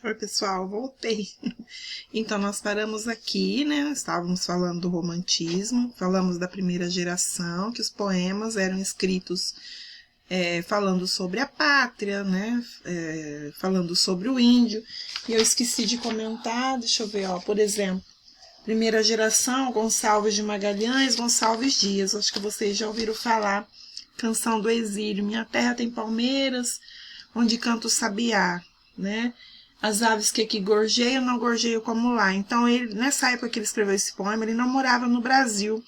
Oi, pessoal, voltei. Então, nós paramos aqui, né? Estávamos falando do romantismo, falamos da primeira geração, que os poemas eram escritos falando sobre a pátria, né? Falando sobre o índio. E eu esqueci de comentar, deixa eu ver, ó, por exemplo, primeira geração, Gonçalves de Magalhães, Gonçalves Dias. Acho que vocês já ouviram falar, Canção do Exílio. Minha terra tem palmeiras, onde canta o sabiá, né? As aves que aqui gorjeiam, não gorjeiam como lá. Então, ele, nessa época que ele escreveu esse poema, ele não morava no Brasil.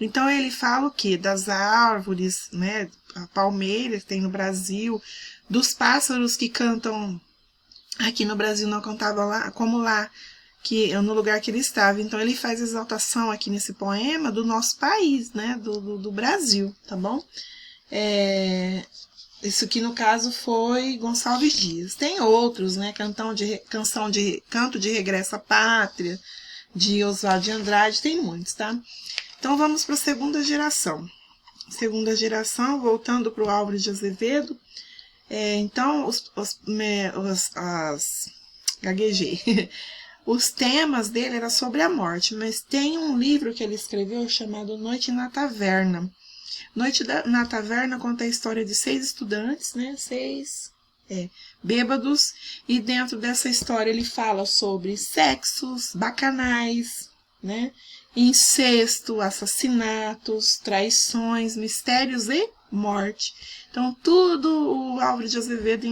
Então, ele fala o quê? Das árvores, né? A palmeira que tem no Brasil, dos pássaros que cantam aqui no Brasil, não cantavam lá, como lá, no lugar que ele estava. Então, ele faz exaltação aqui nesse poema do nosso país, né? Do Brasil, tá bom? Isso aqui, no caso, foi Gonçalves Dias. Tem outros, né? Canto de Regresso à Pátria, de Oswald de Andrade, tem muitos, tá? Então, vamos para a segunda geração. Segunda geração, voltando para o Álvares de Azevedo. Então, gaguejei. Os temas dele eram sobre a morte, mas tem um livro que ele escreveu chamado Noite na Taverna. Na Taverna conta a história de 6 estudantes, né? 6 bêbados, e dentro dessa história ele fala sobre sexos, bacanais, né? Incesto, assassinatos, traições, mistérios e morte. Então, tudo o Álvares de Azevedo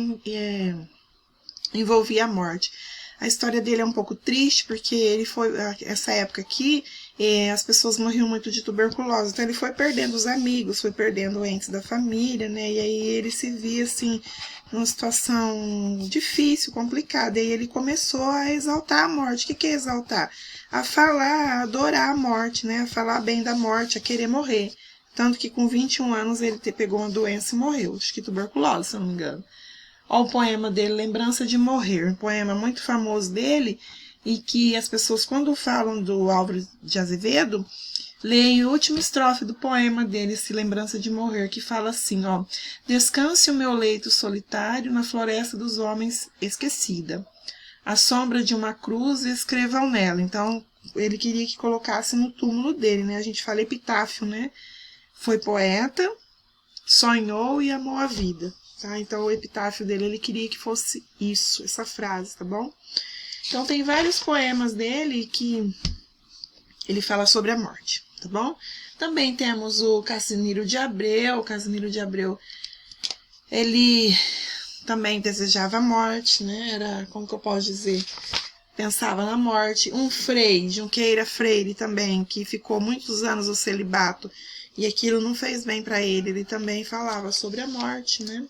envolvia a morte. A história dele é um pouco triste, porque ele foi, essa época aqui, as pessoas morriam muito de tuberculose, então ele foi perdendo os amigos, foi perdendo entes da família, né, e aí ele se via, assim, numa situação difícil, complicada, e aí ele começou a exaltar a morte. O que é exaltar? A falar, a adorar a morte, né, a falar bem da morte, a querer morrer. Tanto que com 21 anos ele pegou uma doença e morreu, acho que tuberculose, se eu não me engano. Olha o poema dele, Lembrança de Morrer, um poema muito famoso dele, e que as pessoas, quando falam do Álvares de Azevedo, leem a última estrofe do poema dele, esse Lembrança de Morrer, que fala assim, ó: descanse o meu leito solitário na floresta dos homens esquecida. A sombra de uma cruz escrevam nela. Então, ele queria que colocasse no túmulo dele, né? A gente fala epitáfio, né? Foi poeta, sonhou e amou a vida. Tá? Então, o epitáfio dele, ele queria que fosse isso, essa frase, tá bom? Então, tem vários poemas dele que ele fala sobre a morte, tá bom? Também temos o Casimiro de Abreu. O Casimiro de Abreu, ele também desejava a morte, né? Era, como que eu posso dizer? Pensava na morte. Um Freire, Junqueira Freire também, que ficou muitos anos no celibato, e aquilo não fez bem para ele. Ele também falava sobre a morte, né?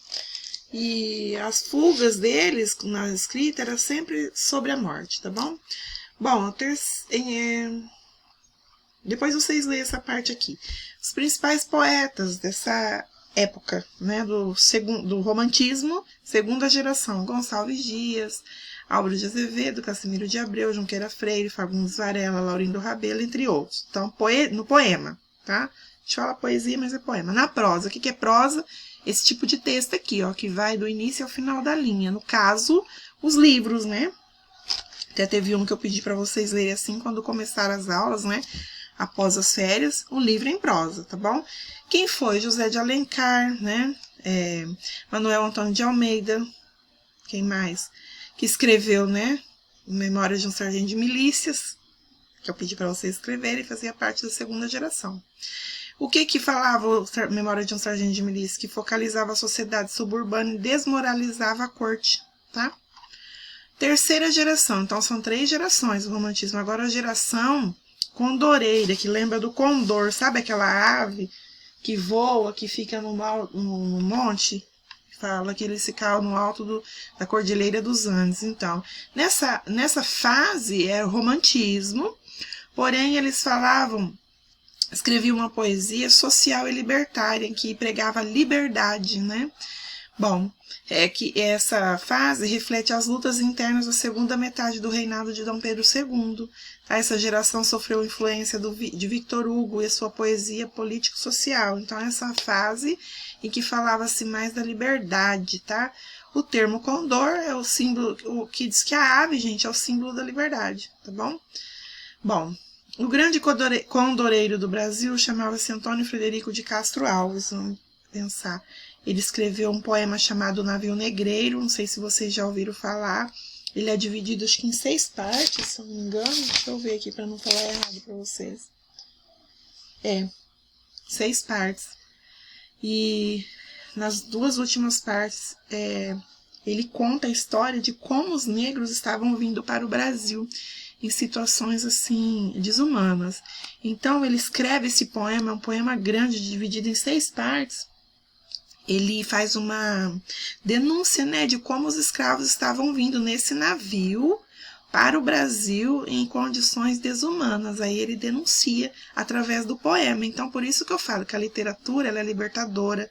E as fugas deles na escrita era sempre sobre a morte, tá bom? Bom, depois vocês leem essa parte aqui. Os principais poetas dessa época, né, do romantismo, segunda geração: Gonçalves Dias, Álvares de Azevedo, Casimiro de Abreu, Junqueira Freire, Fagundes Varela, Laurindo Rabelo, entre outros. Então, no poema, tá? A gente fala poesia, mas é poema. Na prosa, o que é prosa? Esse tipo de texto aqui, ó, que vai do início ao final da linha. No caso, os livros, né? Até teve um que eu pedi para vocês lerem assim quando começaram as aulas, né? Após as férias, o livro em prosa, tá bom? Quem foi? José de Alencar, né? Manuel Antônio de Almeida. Quem mais? Que escreveu, né? Memórias de um Sargento de Milícias, que eu pedi para vocês escreverem, e fazia parte da segunda geração. O que falava Memória de um Sargento de Milícia? Que focalizava a sociedade suburbana e desmoralizava a corte, tá? Terceira geração. Então, são 3 gerações do romantismo. Agora, a geração condoreira, que lembra do condor. Sabe aquela ave que voa, que fica no monte? Fala que eles ficavam no alto da Cordilheira dos Andes. Então, nessa fase é o romantismo, porém, eles escreviam uma poesia social e libertária, que pregava liberdade, né? Bom, é que essa fase reflete as lutas internas da segunda metade do reinado de Dom Pedro II. Tá? Essa geração sofreu influência de Victor Hugo e sua poesia político-social. Então, essa fase em que falava-se mais da liberdade, tá? O termo condor é o símbolo, o que diz que a ave, gente, é o símbolo da liberdade, tá bom? Bom, o grande condoreiro do Brasil chamava-se Antônio Frederico de Castro Alves, vamos pensar. Ele escreveu um poema chamado Navio Negreiro, não sei se vocês já ouviram falar. Ele é dividido, acho que em 6 partes, se eu não me engano. Deixa eu ver aqui para não falar errado para vocês. 6 partes. E nas 2 últimas partes, ele conta a história de como os negros estavam vindo para o Brasil em situações assim desumanas. Então ele escreve esse poema, é um poema grande, dividido em 6 partes. Ele faz uma denúncia, né, de como os escravos estavam vindo nesse navio para o Brasil em condições desumanas. Aí ele denuncia através do poema. Então, por isso que eu falo que a literatura ela é libertadora.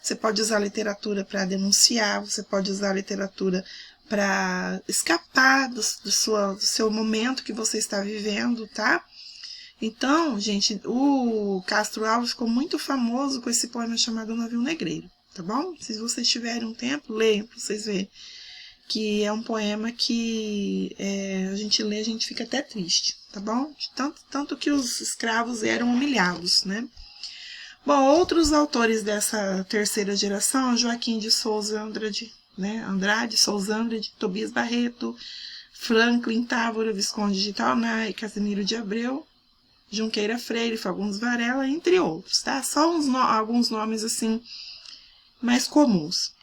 Você pode usar a literatura para denunciar, você pode usar a literatura para escapar do seu momento que você está vivendo, tá? Então, gente, o Castro Alves ficou muito famoso com esse poema chamado Navio Negreiro, tá bom? Se vocês tiverem um tempo, leiam para vocês verem. Que é um poema que a gente lê, a gente fica até triste, tá bom? Tanto que os escravos eram humilhados, né? Bom, outros autores dessa terceira geração, Joaquim de Souza Andrade, né? Souza Andrade, Tobias Barreto, Franklin Távora, Visconde de Itaunay, Casimiro de Abreu, Junqueira Freire, Fagundes Varela, entre outros, tá? Só alguns nomes, assim, mais comuns.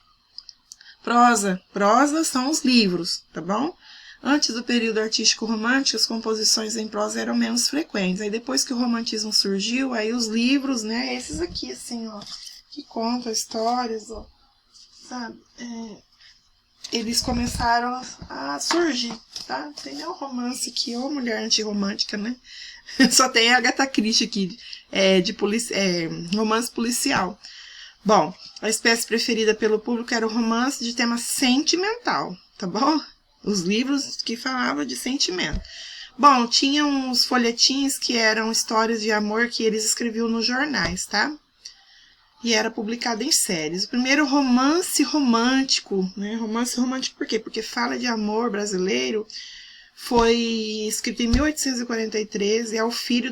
Prosa são os livros, tá bom? Antes do período artístico romântico, as composições em prosa eram menos frequentes. Aí depois que o romantismo surgiu, aí os livros, né, esses aqui, assim, ó, que contam histórias, ó, sabe? Eles começaram a surgir, tá? Tem um romance aqui, ou mulher antirromântica, né? Só tem a Agatha Christie aqui, romance policial. Bom, a espécie preferida pelo público era o romance de tema sentimental, tá bom? Os livros que falavam de sentimento. Bom, tinha uns folhetins que eram histórias de amor que eles escreviam nos jornais, tá? E era publicado em séries. O primeiro romance romântico, né? Romance romântico por quê? Porque fala de amor brasileiro. Foi escrito em 1843 e é o filho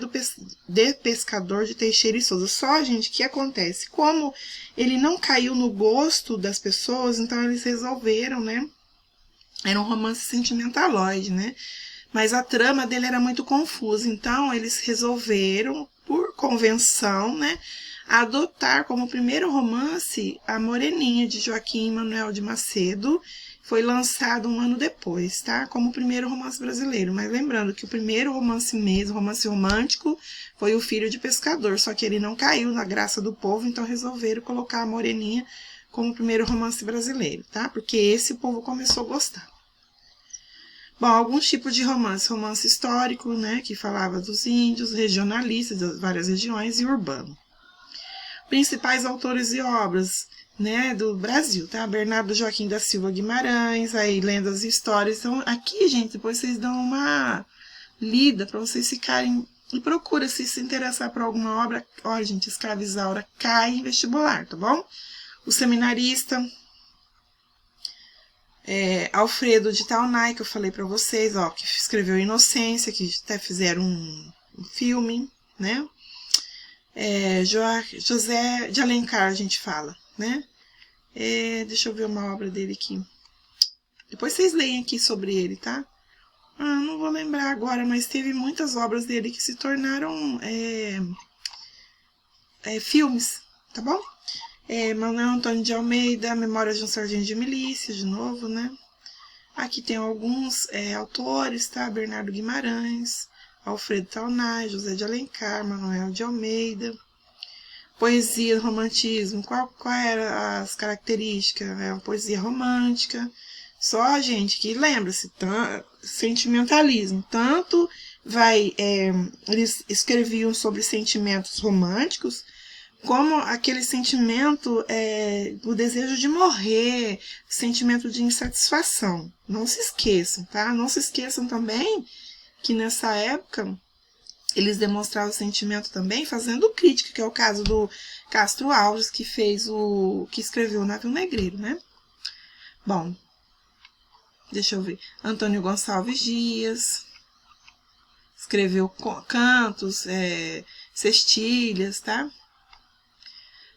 de pescador de Teixeira e Souza. Só, gente, o que acontece? Como ele não caiu no gosto das pessoas, então eles resolveram, né? Era um romance sentimentaloide, né? Mas a trama dele era muito confusa, então eles resolveram, por convenção, né? Adotar como primeiro romance A Moreninha, de Joaquim Manuel de Macedo. Foi lançado um ano depois, tá? Como o primeiro romance brasileiro. Mas lembrando que o primeiro romance mesmo, romance romântico, foi O Filho de Pescador. Só que ele não caiu na graça do povo, então resolveram colocar A Moreninha como o primeiro romance brasileiro, tá? Porque esse o povo começou a gostar. Bom, alguns tipos de romance. Romance histórico, né? Que falava dos índios, regionalistas das várias regiões e urbano. Principais autores e obras, né, do Brasil, tá? Bernardo Joaquim da Silva Guimarães, aí Lendas e Histórias. Então, aqui, gente, depois vocês dão uma lida para vocês ficarem e procura se interessar por alguma obra. Olha, gente, Escravizaura cai em vestibular, tá bom? O Seminarista, Alfredo de Itaunay, que eu falei para vocês, ó, que escreveu Inocência, que até fizeram um filme, né? José de Alencar, a gente fala, né? Deixa eu ver uma obra dele aqui. Depois vocês leem aqui sobre ele, tá? Não vou lembrar agora, mas teve muitas obras dele que se tornaram filmes, tá bom? Manuel Antônio de Almeida, Memórias de um Sargento de Milícia, de novo, né? Aqui tem alguns autores, tá? Bernardo Guimarães, Alfredo Itaunay, José de Alencar, Manuel de Almeida. Poesia, romantismo, qual eram as características? É uma poesia romântica. Só, gente, que lembra-se, sentimentalismo. Tanto eles escreviam sobre sentimentos românticos, como aquele sentimento, o desejo de morrer, sentimento de insatisfação. Não se esqueçam, tá? Não se esqueçam também que nessa época eles demonstravam o sentimento também fazendo crítica, que é o caso do Castro Alves, que escreveu o Navio Negreiro, né? Bom, deixa eu ver. Antônio Gonçalves Dias escreveu cantos, cestilhas, tá?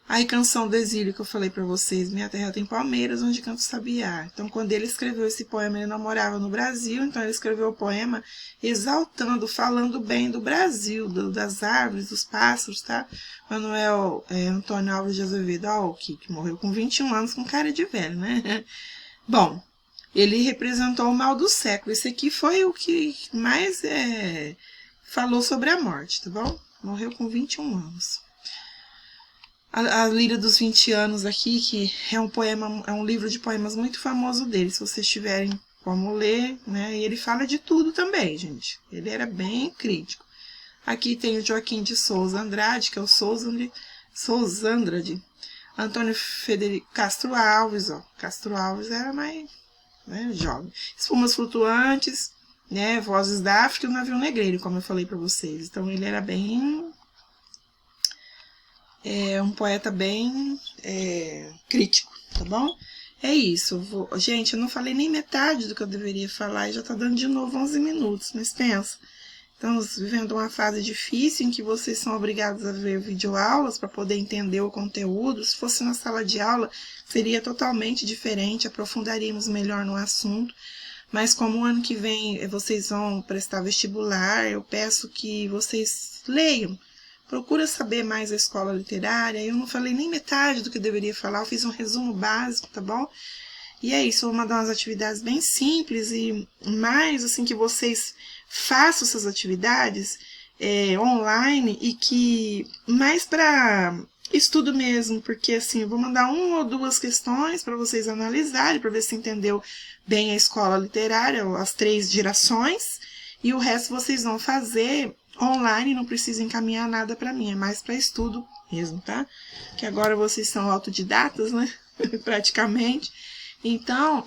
Aí, Canção do Exílio, que eu falei pra vocês, Minha Terra Tem Palmeiras, onde canta o sabiá. Então, quando ele escreveu esse poema, ele não morava no Brasil, então ele escreveu o poema exaltando, falando bem do Brasil, das árvores, dos pássaros, tá? Manuel Antônio Alves de Azevedo, ó, que morreu com 21 anos, com cara de velho, né? Bom, ele representou o mal do século. Esse aqui foi o que mais falou sobre a morte, tá bom? Morreu com 21 anos. A Lira dos 20 Anos aqui, que é um poema, é um livro de poemas muito famoso dele, se vocês tiverem como ler, né? E ele fala de tudo também, gente. Ele era bem crítico. Aqui tem o Joaquim de Souza Andrade, que é o Souza Andrade. Antônio Federico Castro Alves, ó. Castro Alves era mais jovem. Espumas Flutuantes, né? Vozes da África e o Navio Negreiro, como eu falei para vocês. Então ele era bem... um poeta bem crítico, tá bom? É isso. Gente, eu não falei nem metade do que eu deveria falar e já tá dando de novo 11 minutos, mas pensa. Estamos vivendo uma fase difícil em que vocês são obrigados a ver videoaulas para poder entender o conteúdo. Se fosse na sala de aula, seria totalmente diferente, aprofundaríamos melhor no assunto. Mas como o ano que vem vocês vão prestar vestibular, eu peço que vocês leiam. Procura saber mais a escola literária. Eu não falei nem metade do que eu deveria falar, eu fiz um resumo básico, tá bom? E é isso, eu vou mandar umas atividades bem simples e mais assim que vocês façam essas atividades online e que mais para estudo mesmo, porque assim, eu vou mandar 1 ou 2 questões para vocês analisarem, para ver se entendeu bem a escola literária, as 3 gerações, e o resto vocês vão fazer online, não precisa encaminhar nada para mim, é mais para estudo mesmo, tá? Que agora vocês são autodidatas, né? Praticamente. Então,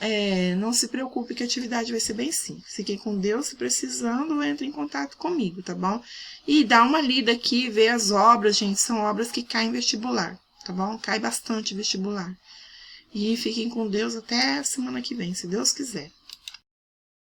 não se preocupe que a atividade vai ser bem simples. Fiquem com Deus, se precisando, entre em contato comigo, tá bom? E dá uma lida aqui, vê as obras, gente, são obras que caem vestibular, tá bom? Cai bastante vestibular. E fiquem com Deus até semana que vem, se Deus quiser.